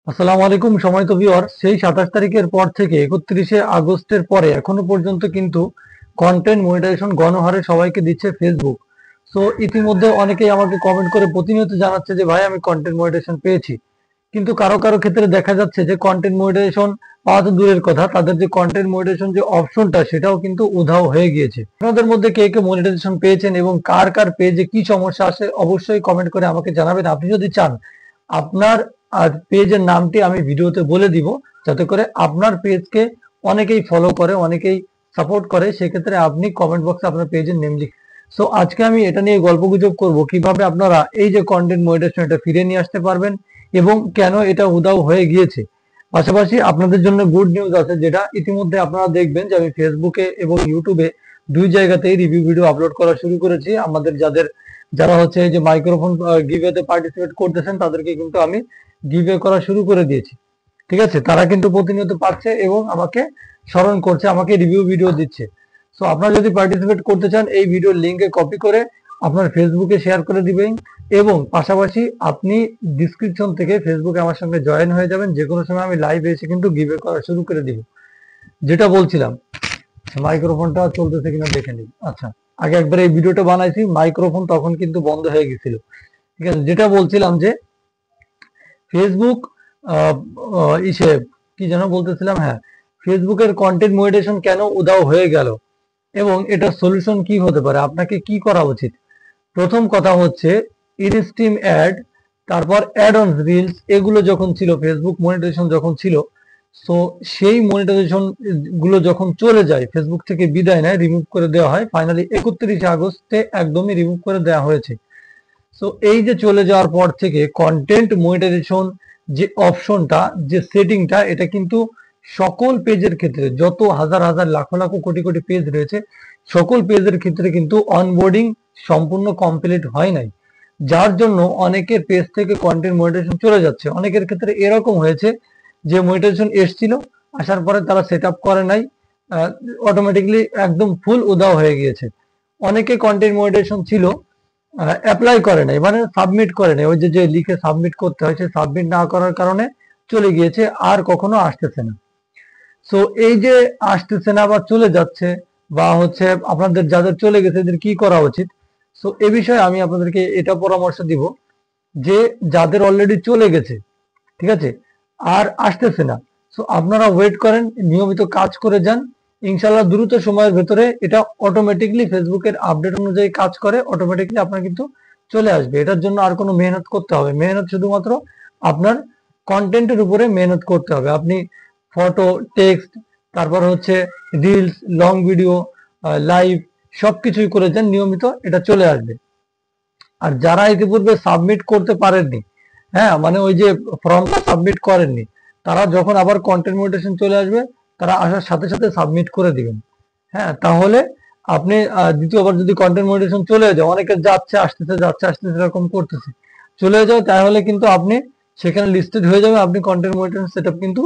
আসসালামু আলাইকুম সম্মানিত ভিউয়ার। সেই 27 তারিখের পর থেকে 31শে আগস্টের পরে এখনো পর্যন্ত কিন্তু কন্টেন্ট মনিটাইজেশন গণহারে সবাইকে দিচ্ছে ফেসবুক। সো ইতিমধ্যে অনেকেই আমাকে কমেন্ট করে প্রতিনিয়ত জানাচ্ছে যে ভাই আমি কন্টেন্ট মনিটাইজেশন পেয়েছি, কিন্তু কারো কারো ক্ষেত্রে দেখা যাচ্ছে যে কন্টেন্ট মনিটাইজেশন পাওয়া তো দূরের কথা, তাদের যে কন্টেন্ট মনিটাইজেশন যে অপশনটা সেটাও কিন্তু উধাও হয়ে গিয়েছে। আপনাদের মধ্যে কে কে মনিটাইজেশন পেয়েছেন এবং কার কার পেজে কি সমস্যা আসে অবশ্যই কমেন্ট করে আমাকে জানাবেন। আপনি যদি চান আপনার পেজের নামটি আমি ভিডিওতে বলে দিব, যাতে করে আপনার পেজকে অনেকেই ফলো করে, অনেকেই সাপোর্ট করে, সেক্ষেত্রে আপনি কমেন্ট বক্সে আপনার পেজের নেম লিখ। সো আজকে আমি এটা নিয়ে গল্পগুজব করব কিভাবে আপনারা এই যে কন্টেন্ট মনিটাইজেশন এটা ফিরে নিয়ে আসতে পারবেন এবং কেন এটা উধাও হয়ে গিয়েছে। পাশাপাশি আপনাদের জন্য গুড নিউজ আছে, যেটা ইতিমধ্যে আপনারা দেখবেন যে আমি ফেসবুকে এবং ইউটিউবে দুই জায়গাতেই রিভিউ ভিডিও আপলোড করা শুরু করেছি। আমাদের যারা হচ্ছে এই যে মাইক্রোফোন গিভওয়েতে পার্টিসিপেট করতেছেন তাদেরকে কিন্তু আমি গিভওয়ে করা শুরু করে দিয়েছি। ঠিক আছে, তারা কিন্তু প্রতিনিয়ত পাচ্ছে এবং আমাকে স্মরণ করছে, আমাকে রিভিউ ভিডিও দিচ্ছে। সো আপনারা যদি পার্টিসিপেট করতে চান এই ভিডিওর লিঙ্কে কপি করে আপনার ফেসবুকে শেয়ার করে দিবেন এবং পাশাপাশি আপনি ডিসক্রিপশন থেকে ফেসবুকে আমার সঙ্গে জয়েন হয়ে যাবেন। যে কোনো সময় আমি লাইভ এসে কিন্তু গিভওয়ে করা শুরু করে দিব। যেটা বলছিলাম, মাইক্রোফোনটা চলতেছে কিনা দেখে নিই। আচ্ছা, আগে একবার এই ভিডিওটা বানাইছি, মাইক্রোফোন তখন কিন্তু বন্ধ হয়ে গেছিল। ঠিক আছে, যেটা বলছিলাম যে ফেসবুক আহ, ইসে কি যেন বলতেছিলাম, হ্যাঁ, ফেসবুকের কন্টেন্ট মনিটাইজেশন কেন উধাও হয়ে গেল এবং এটার সলিউশন কি হতে পারে, আপনাকে কি করা উচিত। প্রথম কথা হচ্ছে ইনস্ট্রিম অ্যাড, তারপর অ্যাড অন রিলস, এগুলো যখন ছিল, ফেসবুক মনিটাইজেশন যখন ছিল, সো সেই মনিটাইজেশন গুলো যখন চলে যায়, ফেসবুক থেকে বিদায় নেয়, রিমুভ করে দেওয়া হয়, ফাইনালি 31শে আগস্টে একদমই রিমুভ করে দেওয়া হয়েছে। সো এই যে চলে যাওয়ার পর থেকে কন্টেন্ট মনিটাইজেশন যে অপশনটা, যে সেটিংটা, এটা কিন্তু সকল পেজের ক্ষেত্রে, যত হাজার হাজার লাখো লাখো কোটি কোটি পেজ রয়েছে, সকল পেজের ক্ষেত্রে কিন্তু অনবোর্ডিং সম্পূর্ণ কমপ্লিট হয় নাই, যার জন্য অনেকের পেজ থেকে কন্টেন্ট মনিটাইজেশন চলে যাচ্ছে। অনেকের ক্ষেত্রে এরকম হয়েছে যে মনিটাইজেশন এসছিল, আসার পরে তারা সেট আপ করে নাই, অটোমেটিকলি একদম ফুল উধাও হয়ে গিয়েছে। অনেকে কন্টেন্ট মনিটাইজেশন ছিল, অ্যাপ্লাই করে নাই, মানে সাবমিট করে নাই, ওই যে যে লিখে সাবমিট করতে হয়, সে সাবমিট না করার কারণে চলে গিয়েছে, আর কখনো আসতেছে না। সো এই যে আসতেছে না বা চলে যাচ্ছে, বা হচ্ছে আপনাদের যাদের চলে গেছে এদের কি করা উচিত, সো এ বিষয়ে আমি আপনাদেরকে এটা পরামর্শ দিব যে যাদের অলরেডি চলে গেছে, ঠিক আছে, আর আসতেছে না, সো আপনারা ওয়েট করেন, নিয়মিত কাজ করে যান, ইনশাল্লাহ দ্রুত সময়ের ভেতরে এটা অটোমেটিকলি ফেসবুকের আপডেট অনুযায়ী কাজ করে, অটোমেটিকলি আপনার কিন্তু চলে আসবে। এটার জন্য আর কোনো মেহনত করতে হবে, মেহনত শুধুমাত্র আপনার কন্টেন্টের উপরে মেহনত করতে হবে। আপনি ফটো, টেক্সট, তারপর হচ্ছে রিলস, লং ভিডিও, লাইভ, সবকিছুই করে যান, নিয়মিত এটা চলে আসবে। আর যারা ইতিপূর্বে সাবমিট করতে পারেননি, হ্যাঁ, মানে ওই যে ফর্মটা সাবমিট করেননি, তারা যখন আবার কন্টেন্ট মনিটাইজেশন চলে আসবে, তারা আসার সাথে সাথে সাবমিট করে দিবেন। হ্যাঁ, তাহলে আপনি দ্বিতীয়বার যদি কন্টেন্ট মনিটাইজেশন চলে যায়, অনেকে যাচ্ছে আসতেছে যাচ্ছে আসতেছে এরকম করতেছে, চলে যায়, তাহলে কিন্তু আপনি সেখানে লিস্টেড হয়ে যাবে, আপনি কন্টেন্ট মনিটাইজেশন সেটআপ কিন্তু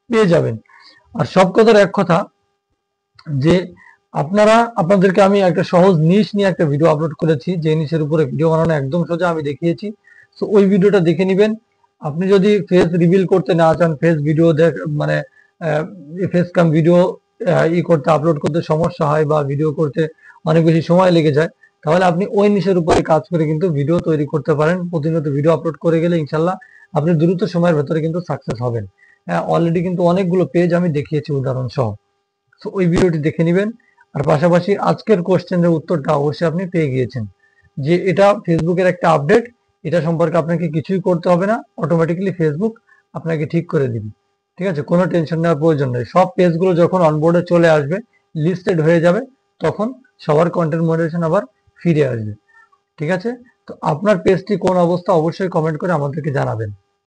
পেয়ে যাবেন। আর সব কথার এক কথা, যে আপনাদেরকে আমি একটা সহজ নিশ নিয়ে একটা ভিডিও আপলোড করেছি, যে নিশের উপরে ভিডিও বানানো একদম সোজা, আমি দেখিয়েছি। সো ওই ভিডিওটা দেখে নিবেন। আপনি যদি ফেস রিভিল করতে না চান, ফেস ভিডিও মানে ফেস কাম ভিডিও করতে, আপলোড করতে সমস্যা হয় বা ভিডিও করতে অনেক বেশি সময় লেগে যায়, তাহলে আপনি ওই নিশের উপরে কাজ করে কিন্তু ভিডিও তৈরি করতে পারেন। প্রতিনিয়ত ভিডিও আপলোড করে গেলে ইনশাল্লাহ আপনি দ্রুত সময়ের ভেতরে কিন্তু সাকসেস হবেন। হ্যাঁ, অলরেডি কিন্তু অনেকগুলো পেজ আমি দেখিয়েছি উদাহরণ সহ। সো ওই ভিডিওটি দেখে নিবেন। আর পাশাপাশি আজকের কোশ্চেনের উত্তরটা অবশ্যই আপনি পেয়ে গিয়েছেন, যে এটা ফেসবুকের একটা আপডেট, এটা সম্পর্কে আপনাকে কিছুই করতে হবে না, অটোমেটিক্যালি ফেসবুক আপনাকে ঠিক করে দিবে। ঠিক আছে, কোনো টেনশন নেওয়ার প্রয়োজন নেই। সব পেজগুলো যখন অনবোর্ডে চলে আসবে, লিস্টেড হয়ে যাবে, তখন সবার কন্টেন্ট মডারেশন আবার ফিরে আসবে। ঠিক আছে, তো আপনার পেজটি কোন অবস্থা অবশ্যই কমেন্ট করে আমাদেরকে জানাবেন।